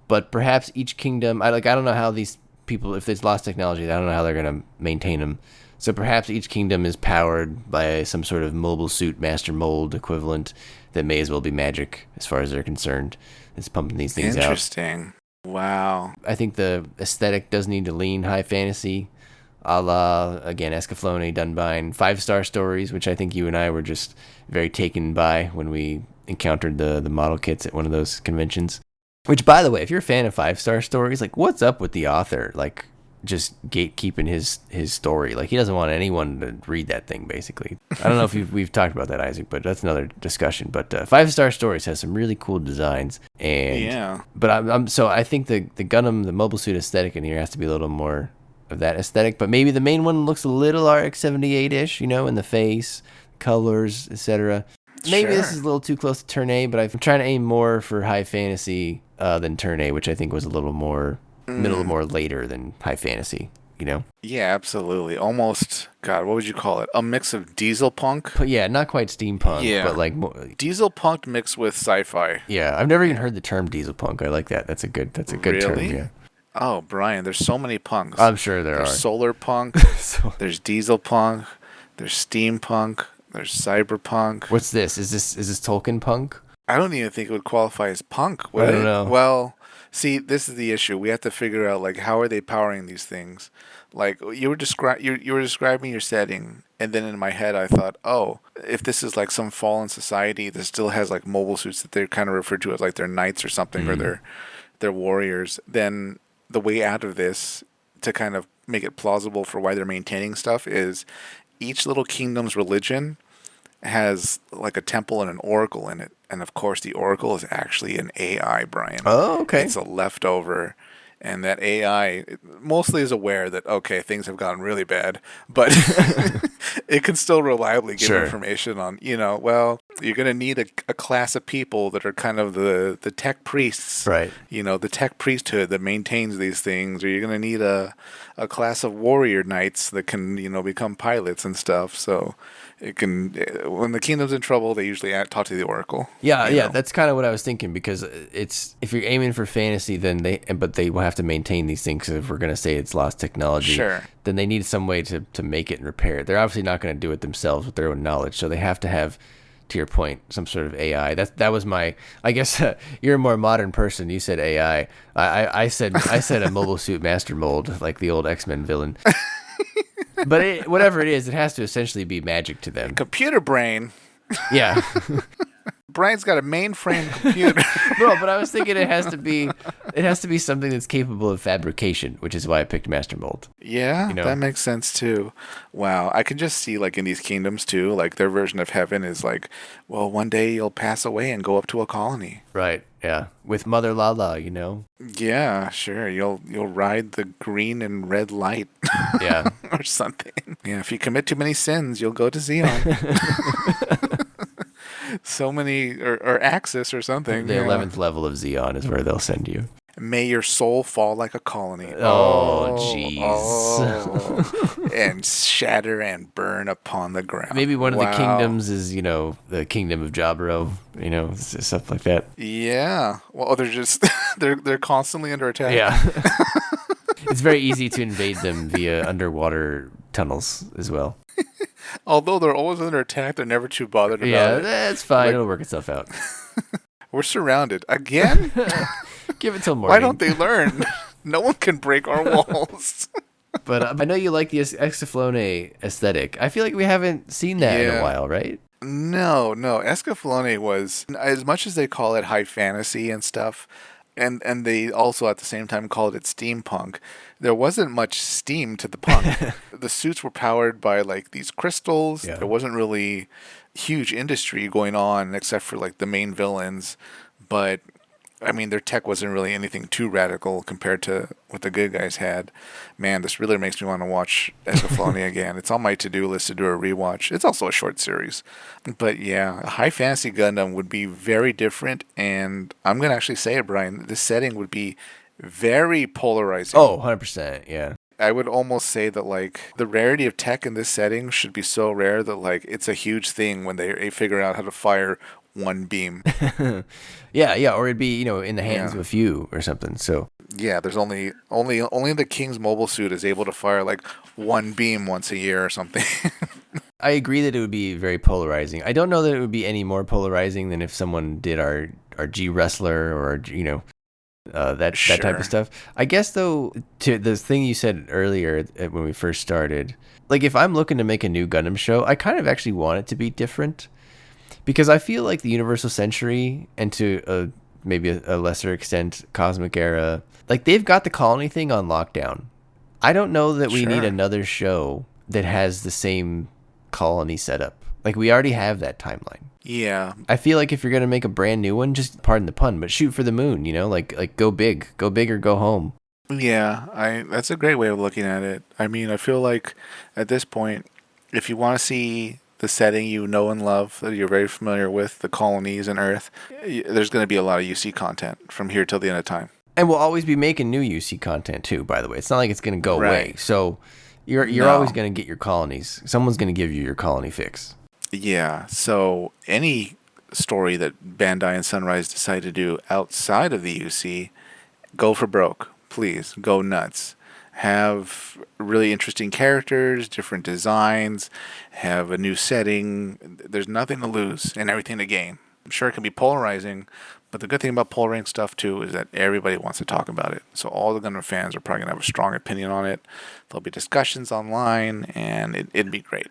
But perhaps each kingdom, I don't know how these people, if it's lost technology, I don't know how they're going to maintain them. So perhaps each kingdom is powered by some sort of mobile suit master mold equivalent that may as well be magic as far as they're concerned. It's pumping these things out. Interesting. Wow. I think the aesthetic does need to lean high fantasy, a la, again, Escaflowne, Dunbine, 5-star stories, which I think you and I were just very taken by when we encountered the model kits at one of those conventions. Which, by the way, if you're a fan of 5-star stories, like, what's up with the author? Like, just gatekeeping his story. Like, he doesn't want anyone to read that thing, basically. I don't know if we've talked about that, Isaac, but that's another discussion. But 5-star stories has some really cool designs. And yeah. But so I think the Gundam, the mobile suit aesthetic in here has to be a little more of that aesthetic. But maybe the main one looks a little RX-78-ish, you know, in the face, colors, etc. Maybe this is a little too close to Turn A, but I'm trying to aim more for high fantasy than Turn A, which I think was a little more middle, more later than high fantasy, you know? Yeah, absolutely. Almost, God, what would you call it? A mix of diesel punk? But yeah, not quite steampunk, but like more, diesel punk mixed with sci-fi. Yeah, I've never even heard the term diesel punk. I like that. That's a good term, yeah. Oh, Brian, there's so many punks. I'm sure there's are. Solar punk, there's diesel punk, there's steampunk, there's cyberpunk. What's this? Is this Tolkien punk? I don't even think it would qualify as punk. I don't know. Well, see, this is the issue. We have to figure out, like, how are they powering these things? Like, you were describing your setting, and then in my head I thought, oh, if this is like some fallen society that still has like mobile suits that they're kind of referred to as like their knights or something, or their warriors, then the way out of this, to kind of make it plausible for why they're maintaining stuff, is each little kingdom's religion has like a temple and an oracle in it. And of course, the oracle is actually an AI, Brian. Oh, okay. It's a leftover. And that AI mostly is aware that, okay, things have gotten really bad, but it can still reliably give information on, well, you're going to need a class of people that are kind of the tech priests, right? The tech priesthood that maintains these things, or you're going to need a class of warrior knights that can, become pilots and stuff. So it can, when the kingdom's in trouble, they usually talk to the oracle. Yeah, that's kind of what I was thinking, because it's, if you're aiming for fantasy, then they will have to maintain these things. If we're going to say it's lost technology, then they need some way to make it and repair it. They're obviously not going to do it themselves with their own knowledge, so they have to have, to your point, some sort of AI. That was my, I guess you're a more modern person. You said AI. I said a mobile suit master mold, like the old X-Men villain. But whatever it is, it has to essentially be magic to them. Computer brain. Yeah. Brian's got a mainframe computer. No, but I was thinking it has to be something that's capable of fabrication, which is why I picked Master Mold. Yeah, that makes sense too. Wow, I can just see like in these kingdoms too, like their version of heaven is like, well, one day you'll pass away and go up to a colony. Right. Yeah, with Mother Lala, Yeah, sure. You'll ride the green and red light. Yeah. Or something. Yeah, if you commit too many sins, you'll go to Xeon. So many, or Axis or something. The 11th level of Xeon is where they'll send you. May your soul fall like a colony. Oh, jeez. And shatter and burn upon the ground. Maybe one of the kingdoms is, the kingdom of Jabro, stuff like that. Yeah. Well, they're just, they're constantly under attack. Yeah. It's very easy to invade them via underwater tunnels as well. Although they're always under attack, they're never too bothered about it. Yeah, that's fine. It'll work itself out. We're surrounded. Again? Give it till morning. Why don't they learn? No one can break our walls. But I know you like the Escaflowne aesthetic. I feel like we haven't seen that in a while, right? No. Escaflowne was, as much as they call it high fantasy and stuff, and they also at the same time called it steampunk, there wasn't much steam to the punk. The suits were powered by like these crystals. Yeah. There wasn't really huge industry going on except for like the main villains. But I mean, their tech wasn't really anything too radical compared to what the good guys had. Man, this really makes me want to watch Escaflowne again. It's on my to-do list to do a rewatch. It's also a short series. But yeah, a high fantasy Gundam would be very different. And I'm going to actually say it, Brian. This setting would be very polarizing. Oh, 100%, yeah. I would almost say that like the rarity of tech in this setting should be so rare that like it's a huge thing when they figure out how to fire one beam. yeah, or it'd be, in the hands of a few or something. So yeah, there's only the King's mobile suit is able to fire like one beam once a year or something. I agree that it would be very polarizing. I don't know that it would be any more polarizing than if someone did our G Wrestler or that type of stuff. I guess though, to the thing you said earlier when we first started, like if I'm looking to make a new Gundam show, I kind of actually want it to be different, because I feel like the Universal Century, and to maybe a lesser extent Cosmic Era, like they've got the colony thing on lockdown. I don't know that we need another show that has the same colony setup. Like we already have that timeline. Yeah. I feel like if you're going to make a brand new one, just pardon the pun, but shoot for the moon, like go big or go home. Yeah, that's a great way of looking at it. I mean, I feel like at this point, if you want to see the setting you know and love, that you're very familiar with, the colonies and Earth, there's going to be a lot of UC content from here till the end of time. And we'll always be making new UC content too, by the way. It's not like it's going to go away. So you're always going to get your colonies. Someone's going to give you your colony fix. Yeah, so any story that Bandai and Sunrise decide to do outside of the UC, go for broke. Please, go nuts. Have really interesting characters, different designs, have a new setting. There's nothing to lose and everything to gain. I'm sure it can be polarizing, but the good thing about polarizing stuff too is that everybody wants to talk about it. So all the Gundam fans are probably going to have a strong opinion on it. There'll be discussions online, and it'd be great.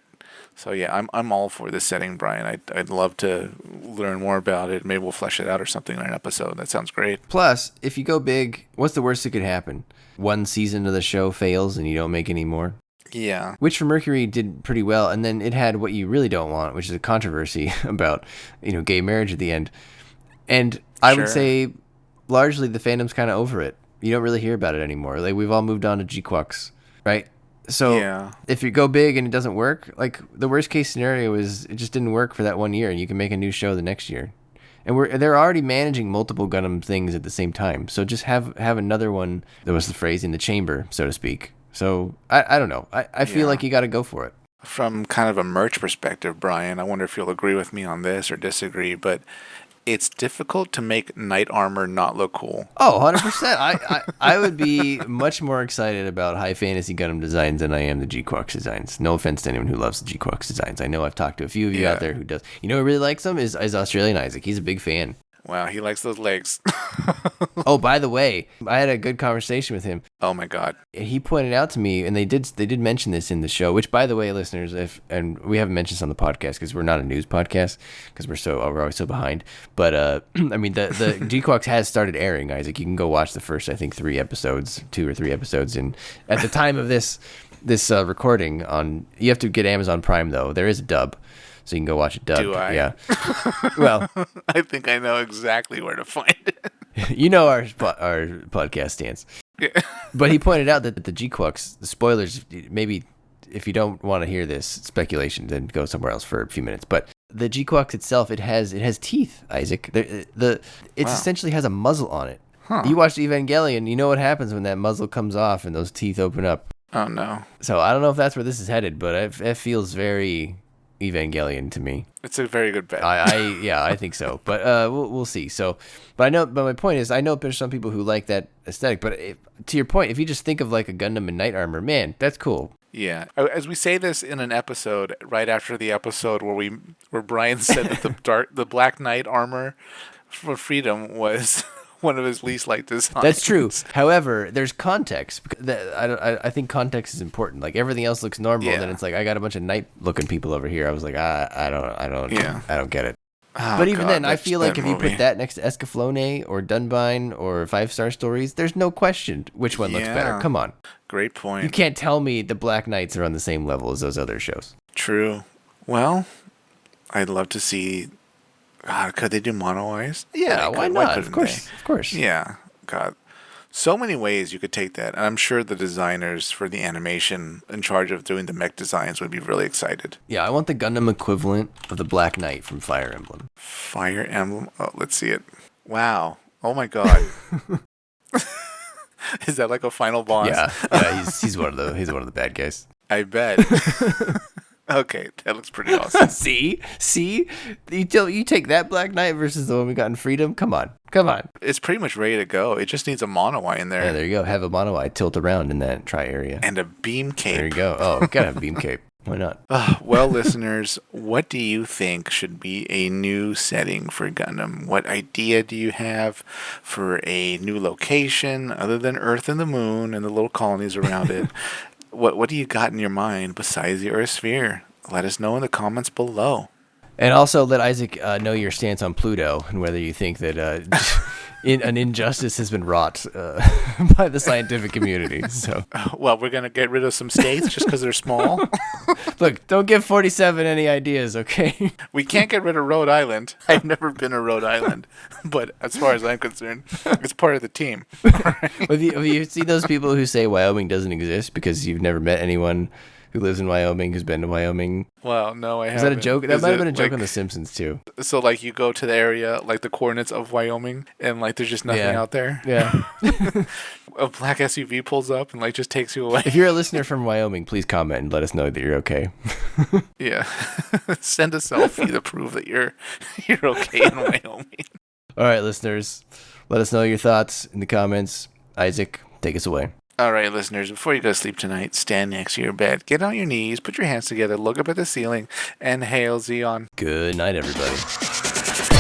So yeah, I'm all for this setting, Brian. I'd love to learn more about it. Maybe we'll flesh it out or something in an episode. That sounds great. Plus, if you go big, what's the worst that could happen? One season of the show fails and you don't make any more? Yeah. Which for Mercury did pretty well, and then it had what you really don't want, which is a controversy about, gay marriage at the end. And I would say largely the fandom's kind of over it. You don't really hear about it anymore. Like, we've all moved on to GQuuuuux, right? So if you go big and it doesn't work, like, the worst case scenario is it just didn't work for that 1 year, and you can make a new show the next year. And they're already managing multiple Gundam things at the same time. So just have another one, that was the phrase, in the chamber, so to speak. So I don't know. I feel like you got to go for it. From kind of a merch perspective, Brian, I wonder if you'll agree with me on this or disagree, but it's difficult to make knight armor not look cool. Oh, 100%. I would be much more excited about high fantasy Gundam designs than I am the GQuuuuux designs. No offense to anyone who loves the GQuuuuux designs. I know I've talked to a few of you out there who does. You know who really likes them is Australian Isaac. He's a big fan. Wow, he likes those legs. Oh, by the way, I had a good conversation with him. Oh my God. He pointed out to me, and they did mention this in the show, which, by the way, listeners, and we haven't mentioned this on the podcast because we're not a news podcast because we're always so behind. But I mean, the GQuuuuux has started airing, Isaac. You can go watch the first, I think, 2 or 3 episodes. And at the time of this recording, you have to get Amazon Prime though. There is a dub. So you can go watch it dubbed. Do I? Yeah. Well, I think I know exactly where to find it. You know our podcast stance. Yeah. But he pointed out that the GQuuuuux, the spoilers, maybe if you don't want to hear this speculation, then go somewhere else for a few minutes. But the GQuuuuux itself, it has teeth, Isaac. It essentially has a muzzle on it. Huh. You watched Evangelion, you know what happens when that muzzle comes off and those teeth open up. Oh no. So I don't know if that's where this is headed, but it feels very Evangelion to me. It's a very good bet. I think so. But we'll see. So, but my point is, I know there's some people who like that aesthetic. But to your point, if you just think of like a Gundam in knight armor, man, that's cool. Yeah. As we say this in an episode right after the episode where Brian said that the Black Knight armor for Freedom was one of his least liked designs. That's true. However, there's context. I think context is important. Like, everything else looks normal, and then it's like, I got a bunch of knight-looking people over here. I was like, I don't get it. Oh, but even God, then, I feel like if you movie. put that next to Escaflowne or Dunbine or 5-Star Stories, there's no question which one looks better. Come on. Great point. You can't tell me the Black Knights are on the same level as those other shows. True. Well, I'd love to see. God, could they do mono eyes? Yeah, why not? Of course. Yeah. God. So many ways you could take that. And I'm sure the designers for the animation in charge of doing the mech designs would be really excited. Yeah, I want the Gundam equivalent of the Black Knight from Fire Emblem. Fire Emblem? Oh, let's see it. Wow. Oh my God. Is that like a final boss? Yeah, he's one of the bad guys. I bet. Okay, that looks pretty awesome. See, you take that Black Knight versus the one we got in Freedom. Come on. It's pretty much ready to go. It just needs a mono eye in there. Yeah, there you go. Have a mono eye tilt around in that tri area and a beam cape. There you go. Oh, gotta have a beam cape. Why not? Well, listeners, what do you think should be a new setting for Gundam? What idea do you have for a new location other than Earth and the Moon and the little colonies around it? What do you got in your mind besides the Earth sphere? Let us know in the comments below. And also let Isaac know your stance on Pluto and whether you think that an injustice has been wrought by the scientific community. So, well, we're gonna get rid of some states just because they're small. Look, don't give 47 any ideas, okay? We can't get rid of Rhode Island. I've never been to Rhode Island, but as far as I'm concerned, it's part of the team. Right? Have you seen those people who say Wyoming doesn't exist because you've never met anyone who lives in Wyoming who's been to Wyoming? Well, no, I haven't. Is that a joke? That might have been a joke on The Simpsons too. So, like, you go to the area, like the coordinates of Wyoming, and like there's just nothing out there. Yeah. A black SUV pulls up and like just takes you away. If you're a listener from Wyoming, please comment and let us know that you're okay. Yeah. Send a selfie to prove that you're okay in Wyoming. All right, listeners, let us know your thoughts in the comments. Isaac, take us away. All right, listeners, before you go to sleep tonight, stand next to your bed, get on your knees, put your hands together, look up at the ceiling, and hail Xeon. Good night, everybody.